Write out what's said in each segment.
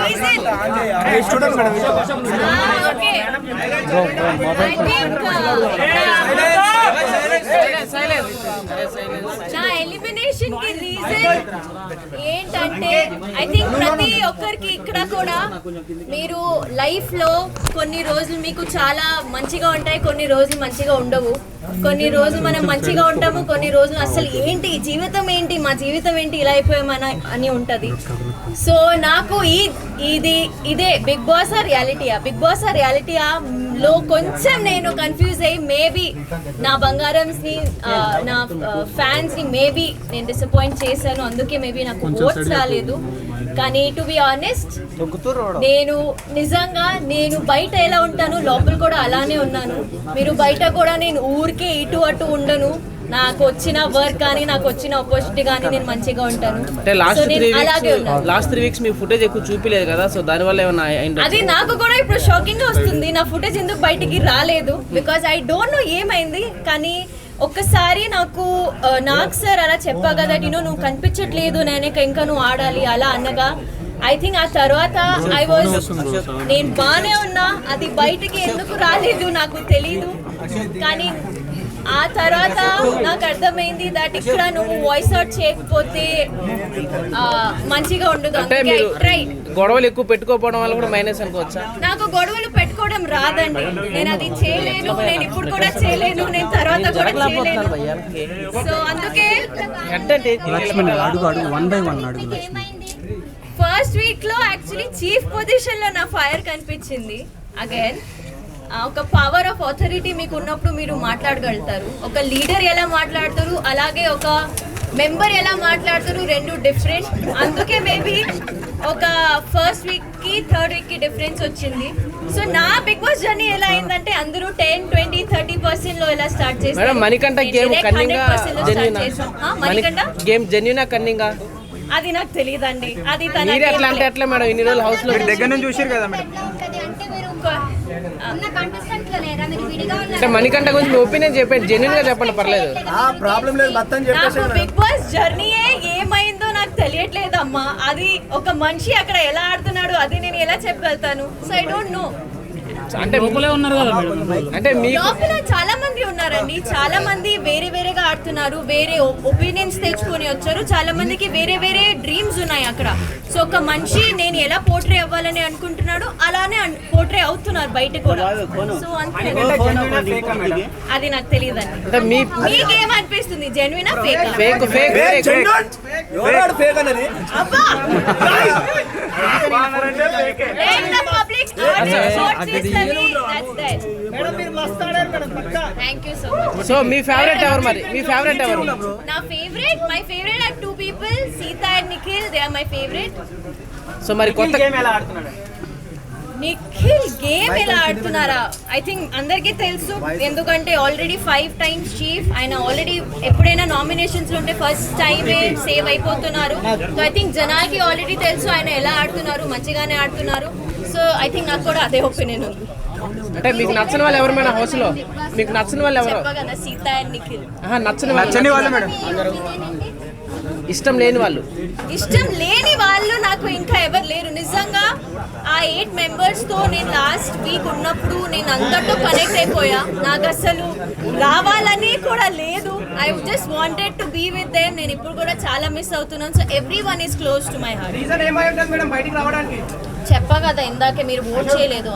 reason. Okay. I think నా elimination కి reason ఏంటంటే ఐ థింక్ ప్రతి ఒక్కరికి ఇక్కడ కూడా మీరు లైఫ్ లో కొన్ని రోజులు మీకు చాలా మంచిగా ఉంటాయి, కొన్ని రోజులు మంచిగా ఉండవు. కొన్ని రోజులు మనం మంచిగా ఉంటాము, కొన్ని రోజులు అసలు ఏంటి జీవితం ఏంటి, మా జీవితం ఏంటి, ఇలా అయిపోయామని అని ఉంటది. సో నాకు ఇదే బిగ్ బాస్ రియాలిటీయా లో కొంచెం నేను కన్ఫ్యూజ్ అయ్యి మేబీ నా బంగారమ్స్ ని నా ఫ్యాన్స్ ని మేబీ నేను డిసప్పాయింట్ చేశాను, అందుకే మేబీ నాకు ఓట్స్ రాలేదు. కానీ టు బి ఆనెస్ట్ నేను నిజంగా నేను బయట ఎలా ఉంటాను లోపల కూడా అలానే ఉన్నాను. మీరు బయట కూడా నేను ఊరికే ఇటు అటు ఉండను, నాకు వచ్చిన వర్క్ కానీ నాకు వచ్చిన ఆపర్చునిటీ కానీ నేను మంచిగా ఉంటాను. లాస్ట్ 3 వీక్స్ మీ ఫుటేజ్ ఎక్కువ చూపిలేదు కదా, సో దాని వల్ల ఏమైనా అది నాకు కూడా ఇప్పుడు షాకింగ్ గా వస్తుంది. నా ఫుటేజ్ ఎందుకు బయటికి రాలేదు బికాజ్ ఐ డోంట్ నో ఏమైంది. కానీ ఒక్కసారి నాకు సార్ అలా చెప్పా కదా, నువ్వు కనిపించట్లేదు, ఇంకా నువ్వు ఆడాలి అలా అనగా ఐ థింక్ ఆ తర్వాత నేను బానే ఉన్నా, అది బయటికి ఎందుకు రాలేదు నాకు తెలీదు. కానీ ఆ తర్వాత నాకు అర్థమైంది దట్ ఇక్కడ నువ్వు వాయిస్ అవుట్ చేయకపోతే మంచిగా ఉండదు. గొడవలు ఎక్కువ పెట్టుకోవడం వల్ల కూడా మైనస్ అనుకోవచ్చా? నాకు గొడవలు పెట్టుకోవడం రాదండి, నేను అది చేయలేను, నేను ఇప్పుడు కూడా చేయలేను, నేను తర్వాత కూడా చేయలేను. సో అందుకే ఫస్ట్ వీక్ లో యాక్చువల్లీ చీఫ్ పొజిషన్ లో నా ఫైర్ కనిపించింది. అగైన్ ఒక పవర్ ఆఫ్ అథారిటీ మీకు ఉన్నప్పుడు మీరు మాట్లాడగలుగుతారు. ఒక లీడర్ ఎలా మాట్లాడతారు, అలాగే ఒక మెంబర్ ఎలా మాట్లాడతారు, రెండు డిఫరెంట్. అందుకే మేబీ ఒక ఫస్ట్ వీక్ కి థర్డ్ వీక్ కి డిఫరెన్స్ వచ్చింది. సో నా బిగ్ బాస్ జర్నీ ఎలా అయిందంటే అందరూ 10, 20, 30% లో ఎలా స్టార్ట్ చేస్తారు. మణికంఠ గేమ్ జెన్యూనా కన్నింగా అది నాకు తెలియదండి. అది తన ఎట్లా మేడం ఇన్ని రోజులు హౌస్ లో దగ్గర నుంచి చూసారు కదా మేడం. అంటే మణికంఠ గురించి మీ ఒపీనియన్ చెప్పండి, జెన్యూన్ గా చెప్పండి, పర్లేదు. నాకు బిగ్ బాస్ జర్నీయే ఏమైందో నాకు తెలియట్లేదమ్మా. అది ఒక మనిషి అక్కడ ఎలా ఆడుతున్నాడు అది నేను ఎలా చెప్పగలుగుతాను. So I don't know. అంటే లోపల చాలా మంది ఉన్నారండి, చాలా మంది వేరే వేరేగా ఆడుతున్నారు, వేరే ఒపీనియన్స్ తెచ్చుకొని వచ్చారు, చాలా మందికి వేరే వేరే డ్రీమ్స్ ఉన్నాయి అక్కడ. సో ఒక మనిషి నేను ఎలా పోర్ట్రే అవ్వాలని అనుకుంటున్నాడు అలానే పోర్ట్రే అవుతున్నారు బయట కూడా. సో అంతే, అది నాకు తెలియదండి. మీకేమనిపిస్తుంది, జెన్యూనా అబ్బా Thank you so much. So me favourite ఎవరు మరి? మీ ఫేవరెట్ ఎవరు? నా favourite my favorite are two people, Seetha and Nikhil. They are my favorite. So మరి కొత్త గేమ్ ఎలా ఆడుతున్నాడు? నిఖిల్ గేమ్ ఎలా ఆడుతున్నారా ఐ థింక్ అందరికీ తెలుసు, ఎందుకంటే ఆల్రెడీ 5 times చీఫ్ ఆయన. ఆల్రెడీ ఎప్పుడైనా నామినేషన్స్ లో ఉంటే ఫస్ట్ టైమే సేవ్ అయిపోతున్నారు. సో ఐ థింక్ జనాలకి ఆల్రెడీ తెలుసు ఆయన ఎలా ఆడుతున్నారు, మంచిగానే ఆడుతున్నారు. సో ఐ థింక్ నాకు కూడా అదే ఒపీనియన్ ఉంది. అంటే మీకు నచ్చిన వాళ్ళు ఎవరు మేడం హౌస్ లో? మీకు నచ్చిన వాళ్ళు ఎవరు? చెప్పగలనా? సీతా అండ్ నిఖిల్. నచ్చని వాళ్ళు మేడం, ఇష్టం లేని వాళ్ళు నాకు ఇంకా ఎవరు లేరు. నిజంగా ఆ 8 members తో నేను లాస్ట్ వీక్ ఉన్నప్పుడు నేను అందరితో కనెక్ట్ అయిపోయా. నాకు అసలు రావాలని కూడా లేదు. I just wanted to be with them. నేను ఇప్పుడు కూడా చాలా మిస్ అవుతున్నాను. So everyone is close to my heart. చెప్పా కదా ఇందాకే మీరు ఓట్ చేయలేదు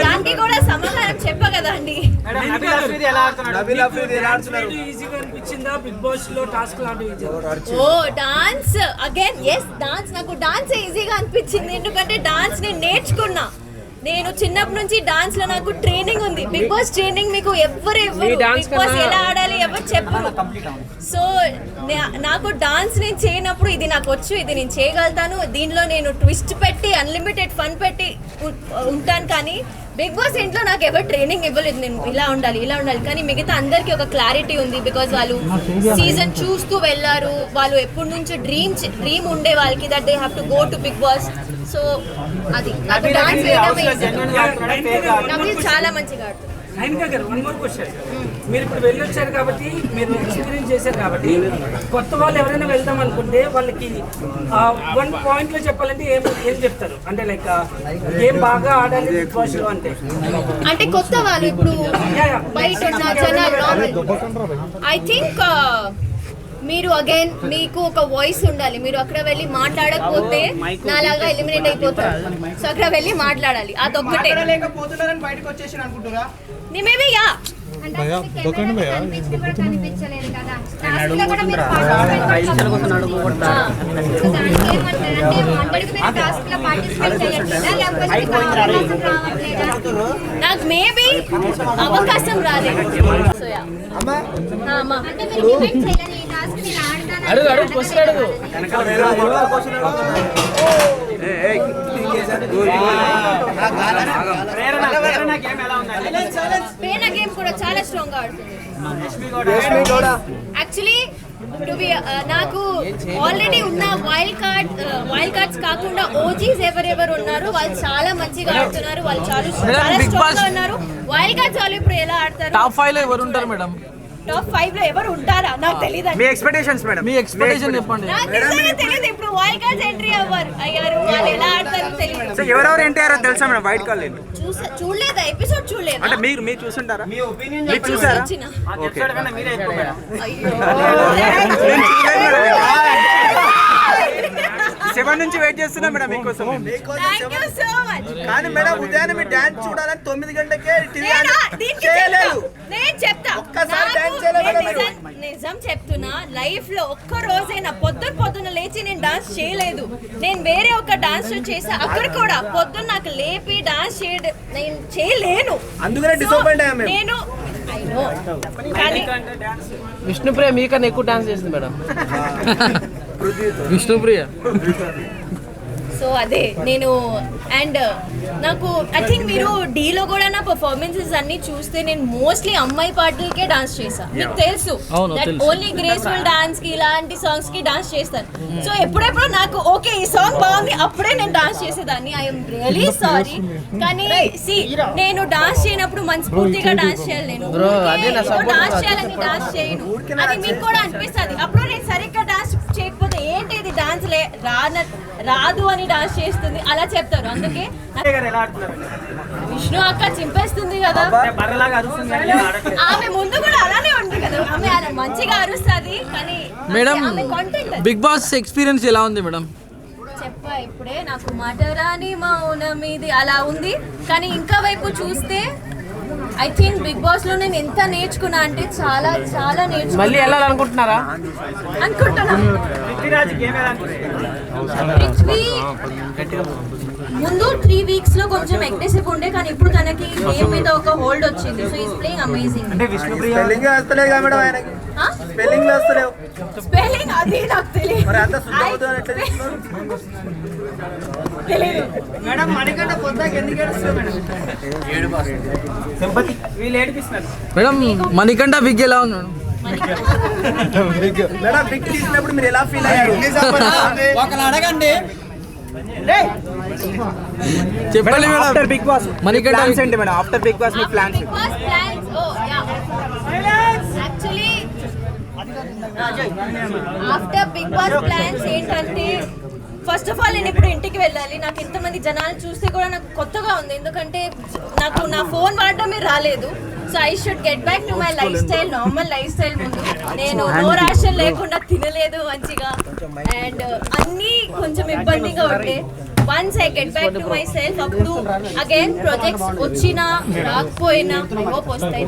దానికి కూడా సమాధానం చెప్పా కదా అండి. ఓ డాన్స్ అగైన్, ఎస్ డాన్స్. నాకు డాన్స్ ఈజీగా అనిపించింది, ఎందుకంటే డాన్స్ నేను నేర్చుకున్నా. నేను చిన్నప్పటి నుంచి డాన్స్ లో నాకు ట్రైనింగ్ ఉంది. బిగ్ బాస్ ట్రైనింగ్ మీకు ఎవరు బిగ్ బాస్ ఎలా ఆడాలి ఎవరు చెప్పరు. సో నాకు డాన్స్ నేను చేయనప్పుడు ఇది నాకు వచ్చు, ఇది నేను చేయగలుగుతాను, దీనిలో నేను ట్విస్ట్ పెట్టి అన్లిమిటెడ్ ఫన్ పెట్టి ఉంటాను. కానీ బిగ్ బాస్ ఇంట్లో నాకు ఎవరు ట్రైనింగ్ ఇవ్వలేదు, నేను ఇలా ఉండాలి కానీ మిగతా అందరికీ ఒక క్లారిటీ ఉంది. బికాజ్ వాళ్ళు సీజన్ చూస్తూ వెళ్ళారు, వాళ్ళు ఎప్పటి నుంచో డ్రీమ్ ఉండే వాళ్ళకి that they have to go to Bigg Boss. So అది నాకు డాన్స్ వేయడం చాలా మంచిగా ఆడుతుంది. మీరు ఇప్పుడు వెళ్ళొచ్చారు కాబట్టి, మీరు ఎక్స్పీరియన్స్ చేశారు కాబట్టి, కొత్త వాళ్ళు ఎవరైనా వెళ్దాం అనుకుంటే వాళ్ళకి 1 పాయింట్లో చెప్పాలంటే ఏం చెప్తారు? అంటే లైక్ ఏం బాగా ఆడాలి బిగ్ బాస్ లో అంటే కొత్త వాళ్ళు ఇప్పుడు బయట ఉన్న జనాలు ఐ థింక్ మీరు అగైన్ మీకు ఒక వాయిస్ ఉండాలి. మీరు అక్కడ వెళ్ళి మాట్లాడకపోతే నాలాగా ఎలిమినేట్ అయిపోతారు. సో అక్కడ వెళ్ళి మాట్లాడాలి, అదొక్కటే. మేబీ యా నాకు మేబీ అవకాశం రాలేదు. సో యా అడుగు అడుగు క్వశ్చన్ అడుగు. ప్రేరణ గేమ్ కూడా చాలా స్ట్రాంగ్ గా ఆడుతుంది. యాక్చువల్లీ నాకు ఆల్రెడీ ఉన్న వైల్డ్ కార్డ్స్ కాకుండా ఓజీస్ ఎవరెవరు ఉన్నారు వాళ్ళు చాలా మంచిగా ఆడుతున్నారు. వాళ్ళు చాలా స్ట్రాంగ్ గా ఉన్నారు. వైల్డ్ కార్డ్స్ వాళ్ళు ఇప్పుడు ఎలా ఆడతారు? టాప్ 5 లో ఎవరు ఉంటారు మేడం? టాప్ 5 లో ఎవరు ఉంటారా నాకు తెలియదు. మీ ఎక్స్పెక్టేషన్స్ మేడం, మీ ఎక్స్పెక్టేషన్ చెప్పండి. నాకు తెలియదు ఇప్పుడు వైల్డ్ కార్డ్స్ ఎంట్రీ అయ్యారు, వాళ్ళు ఎలా ఆడతారో తెలియదు. సో ఎవరెవరు ఎంట్రీ అయ్యారో తెలుసా మేడం? వైట్ కార్డ్ లేదు, చూడలేదా ఎపిసోడ్? చూడలేదా? అంటే మీరు చూసుంటారా? నేను చూసారా? అయ్యో 7 నుంచి వెయిట్ చేస్తున్నా మేడం మీకోసం. Thank you so much. కానీ మేడం ఉదయాన్నే మీ డాన్స్ చూడాలని 9 గంటకే టీవీ నేను చేయలేదు. చెప్తా ఒక్కసారి డాన్స్ చేయలేదు. నిజం చెప్తున్నా, లైఫ్ లో ఒక్క రోజైనా పొద్దున లేచి నేను డాన్స్ చేయలేదు. నేను వేరే ఒక డాన్స్ చేసా, అక్కడ కూడా పొద్దున్న నాకు లేపి డాన్స్ నేను చేయలేను. అందుకనే డిసప్పాయింట్ అయ్యా మేము. నేను ఐ నో కానీ విష్ణుప్రియ మీకన్నా ఎక్కువ డాన్స్ చేసింది మేడం. విష్ణుప్రియ. సో అదే నేను అండ్ నాకు ఐ థింక్ మీరు డీలో కూడా నా పర్ఫార్మెన్సెస్ అన్ని చూస్తే నేను మోస్ట్లీ అమ్మాయి పాటలకే డాన్స్ చేశాను. మీకు తెలుసు దట్ ఓన్లీ గ్రేస్ఫుల్ డాన్స్ కి ఇలాంటి సాంగ్స్ కి డాన్స్ చేస్తాను. సో ఎప్పుడెప్పుడు నాకు ఓకే ఈ సాంగ్ బాగుంది అప్పుడే నేను డాన్స్ చేసేదాన్ని. I'm really sorry. కానీ నేను డాన్స్ చేయనప్పుడు మనస్ఫూర్తిగా డాన్స్ చేయాలి. నేను డాన్స్ చేయాలని డాన్స్ చేయను. అది మీకు కూడా అనిపిస్తుంది. అప్పుడు నేను సరిగ్గా డాన్స్ చేయకపోతే ఏంటి ఇది డాన్స్ రాదు అని డాన్స్ చేస్తుంది అలా చెప్తారు. అందుకే విష్ణు అక్క చింపేస్తుంది కదా, ఆమె ముందు కూడా అలానే ఉంది కదా, ఆమె మంచిగా అరుస్తుంది. కానీ madam content Bigg Boss experience ఎలా ఉంది మేడం? చెప్పా ఇప్పుడే, నాకు మాట రాని మౌనం ఇది అలా ఉంది. కానీ ఇంకా వైపు చూస్తే ఐ థింక్ బిగ్ బాస్ లో నేను ఎంత నేర్చుకున్నా అంటే చాలా చాలా నేర్చుకున్నా. మళ్ళీ వెళ్ళాలనుకుంటున్నారా? అనుకుంటున్నా. ముందు 3 weeks లో కొంచెం అగ్రెసివ్ ఉండే, కానీ ఇప్పుడు తనకి గేమ్ మీద ఒక హోల్డ్ వచ్చింది. So is playing amazing. అంటే విష్ణుప్రియ స్పెల్లింగ్ వస్తలేదు కదా మేడం ఆయనకి? స్పెల్లింగ్ వస్తలేవు. స్పెల్లింగ్ అది నాకు తెలియదు. మరి అంత సుద్దవుతారు ఎట్లా చేస్తున్నారు? మేడం మణికంఠ పొద్దాకి ఎందుకు ఏడుస్తున్నారు మేడం? సింపతి వీళ్ళు ఏడిపిస్తున్నారు మేడం. మణికంఠ బిగ్ ఎలా ఉంది మేడం? మేడం బిగ్ తీసినప్పుడు మీరు ఎలా ఫీల్ అయ్యారు? ఒకళ్ళు అడగండి. చెప్పండి madam. After Bigg Boss Manikanta plans ఏంటి మేడం? ఆఫ్టర్ బిగ్ బాస్ మీ plans? Bigg Boss plans actually after Bigg Boss plans ఏంటంటే ఫస్ట్ ఆఫ్ ఆల్ నేను ఇప్పుడు ఇంటికి వెళ్ళాలి. నాకు ఇంతమంది జనాలు చూస్తే కూడా నాకు కొత్తగా ఉంది, ఎందుకంటే నాకు నా ఫోన్ వాడటమే రాలేదు. So I should get back to my life style, normal life style. ముందు నేను నో రేషన్ లేకుండా తినలేదు మంచిగా, అండ్ అన్నీ కొంచెం ఇబ్బందిగా ఉండే. Once I get back to my self, అప్పుడు అగైన్ ప్రాజెక్ట్స్ వచ్చినా రాకపోయినా హోప్ వస్తాయి.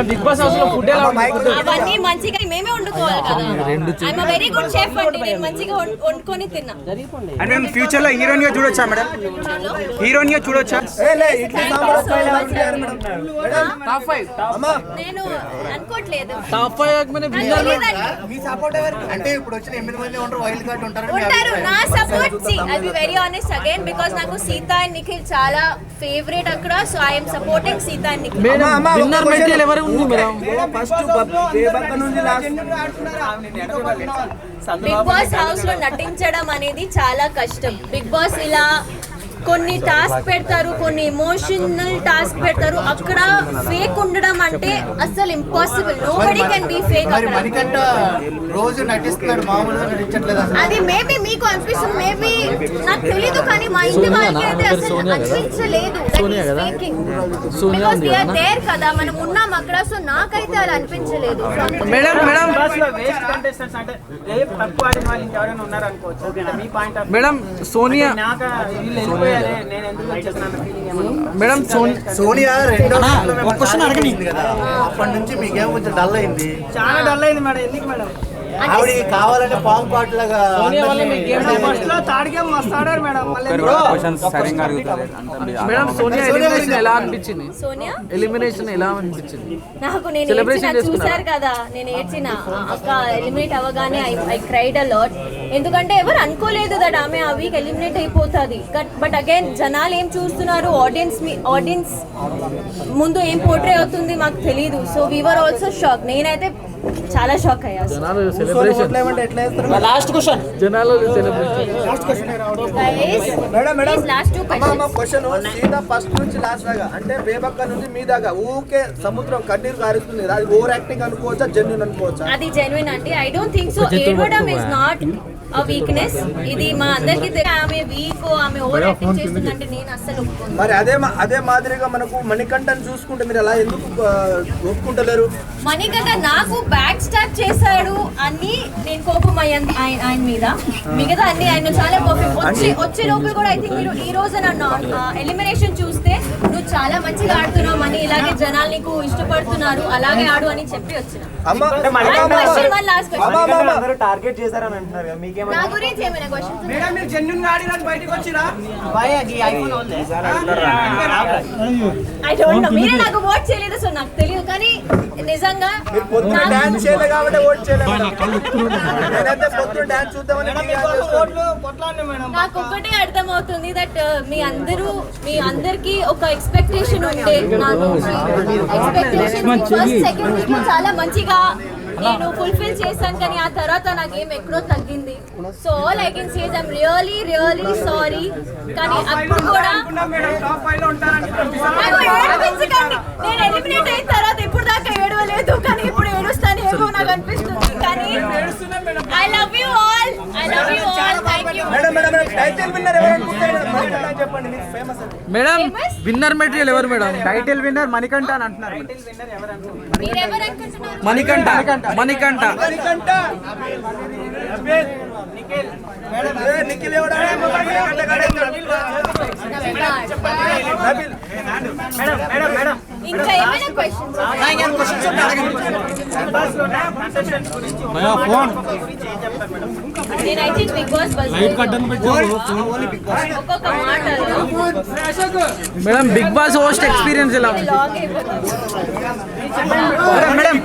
బిగ్ బాస్ హౌస్ లో ఫుడ్ ఎలా ఉంది? అవన్నీ మంచిగా మేమే వండుకోవాలి కదా. I'm a very good chef అండి, నేను మంచిగా వండుకొని తిన్నా. అంటే ఫ్యూచర్ లో హీరోయిన్ గా చూడొచ్చా మేడం? హీరోయిన్ గా చూడొచ్చా? టాప్ 5 నేను అనుకోవట్లేదు. టాప్ 5 में మీ సపోర్ట్ ఎవరు? అంటే ఇప్పుడు వచ్చిన 8 మంది ఉంటారు, వైల్డ్ కార్డ్ ఉంటారు. నా support I be very honest again, because నాకు సీతా అండ్ నిఖిల్ చాలా ఫేవరెట్ అక్కడ. So I'm supporting Sita and Nikhil. Madam winner material ఎవరు ఉంది మేడం? ఫస్ట్ బేబక్క నుంచి లాస్ట్ బిగ్ బాస్ హౌస్ లో నటించడం అనేది చాలా కష్టం. బిగ్ బాస్ ఇలా కొన్ని టాస్క్ పెడతారు, కొన్ని ఎమోషనల్ టాస్క్ పెడతారు. అక్కడ ఫేక్ ఉండడం అంటే అసలు impossible. Nobody can be fake. మరి మణికంఠ రోజు నటిస్తున్నాడు, మామూలుగా నటించట్లేదు అసలు. అది మేబీ మీకు అనిపిస్తుంది, మేబీ నాకు తెలీదు, కానీ మా ఇంటి వాళ్ళకి అయితే అసలు అనిపించలేదు. కదా మనం ఉన్నాం అక్కడ, సో నాకైతే అలా అనిపించలేదు. మేడం మేడం వేస్ట్ కంటెస్టెంట్స్ అంటే రేపు తక్కువ ఆడిన వాళ్ళు ఇంకెవరైనా ఉన్నారు అనుకోవచ్చు. అంటే మీ పాయింట్ ఆఫ్ మేడం సోనియా నాకు వీళ్ళు వెళ్ళిపోయారే, నేను ఎందుకు వచ్చేస్తున్నాను ఫీలింగ్ ఏమన్నా? మేడం సోనియా రెండో క్వశ్చన్ అడగనింది కదా, అప్పటి నుంచి మీకేమో కొంచెం డల్ అయింది. చాలా డల్ అయింది మేడం. ఎందుకు మేడం? ఆవిడ కావాలంటే పాము పాటలాగా ఫస్ట్ లో థర్డ్ గేమ్ మస్తు ఆడారు మేడం. మేడం సోనియా ఎలిమినేషన్ ఎలా అనిపించింది? సోనియా ఎలిమినేషన్ ఎలా అనిపించింది? నాకు నేను Celebration ఏడ్చిన, చూసారు కదా నేను ఏడ్చిన. అక్క ఎలిమినేట్ అవ్వగానే ఐ క్రైడ్ అ లాట్. ఎందుకంటే ఎవరు అనుకోలేదు దట్ ఆమె ఆ వీక్ ఎలిమినేట్ అయిపోతుంది. బట్ అగైన్ జనాలు ఏం చూస్తున్నారు, ఆడియన్స్ ముందు ఏం పోర్ట్రే అవుతుంది మాకు తెలీదు. So we are also shock. నేనైతే చాలా షాక్ అయ్యా. జనాలు సెలబ్రేషన్ లాస్ట్ క్వశ్చన్ జనాలు సెలబ్రేషన్ లాస్ట్ 2 questions. క్వశ్చన్ సీదా ఫస్ట్ నుంచి లాస్ట్ దాకా, అంటే బేబక్క నుంచి మీ దాకా ఊకే సముద్రం కన్నీరు కారుస్తుంది. అది ఓవర్ యాక్టింగ్ అనుకోవచ్చా, జెన్యూన్ అనుకోవచ్చా? అది జెన్యున్ అండి. I don't think so. ఏడవడం ఇస్ నాట్ a weakness. ఇది మా అందరికి ఆమె వీక్, ఆమె ఓవర్ యాక్టింగ్ చేస్తుందంటే నేను అస్సలు ఒప్పుకోను. మరి అదే మాదిరిగా మనకు మణికంఠని చూసుకుంటే మీరు అలా ఎందుకు ఒప్పుకుంటలేరు? మణికంఠ నాకు బ్యాక్ స్టార్ట్ చేశాడు అని నేను కోపం అయ్యింది ఆయన మీద. మిగతా అన్ని ఆయన చాలా పర్ఫెక్ట్. వచ్చే లోపల కూడా ఐ థింక్ మీరు ఈ రోజు నన్ను ఎలిమినేషన్ చూస్తే నువ్వు చాలా మంచిగా ఆడుతున్నావు అని, ఇలాగే జనాలు నీకు ఇష్టపడుతున్నారు, అలాగే ఆడు అని చెప్పి వచ్చిన. టార్గెట్ చేశారని అంటున్నారు కదా, మీకేం నా గురించి ఏమైనా క్వశ్చన్స్? మీరు జెన్యూన్ గా ఆడినట్టు బయటకు వచ్చిరా? I don't know. మీరే నాకు ఓట్ చేయలేదు, సో నాకు తెలియదు. కానీ నిజంగా పొద్దున డాన్స్ చేయలే కాబట్టి ఓట్ చేయలేదు. నేనైతే పొద్దున డాన్స్ చూద్దామని నాకు ఒకటే అర్థమవుతుంది దట్ మీ అందరికి ఒక ఎక్స్పెక్టేషన్ ఉండే నా నుంచి. ఎక్స్పెక్టేషన్ ఫస్ట్ సెకండ్ వీక్ లో చాలా మంచిగా నేను ఫుల్ఫిల్ చేశాను, కానీ ఆ తర్వాత నాకు ఏం ఎక్కడో తగ్గింది. So all I can say is I'm really sorry. కానీ అప్పుడు కూడా నాకు ఏడిపించకండి. నేను ఎలిమినేట్ అయిన తర్వాత ఇప్పుడు దాకా ఏడవలేదు, కానీ ఇప్పుడు ఏడుస్తాను ఏమో నాకు అనిపిస్తుంది. కానీ I love you all. Thank you. Title winner ఎవరు అనుకుంటారు చెప్పండి, మీరు ఫేమస్ అంటే. మేడం విన్నర్ మెటీరియల్ ఎవరు మేడం? టైటిల్ విన్నర్ మణికంఠ అని అంటున్నారు. మీరెవరు అనుకుంటున్నారు? మణికంఠ నిఖిల్ ఎవడా? ఇంకా ఏమైనా క్వశ్చన్స్? నేను ఐ థింక్ బిగ్ బాస్ ఒక్కొక్క మాట madam big boss host experience ఎలా ఉంది? లాగ్ అయిపోతుంది. మేడం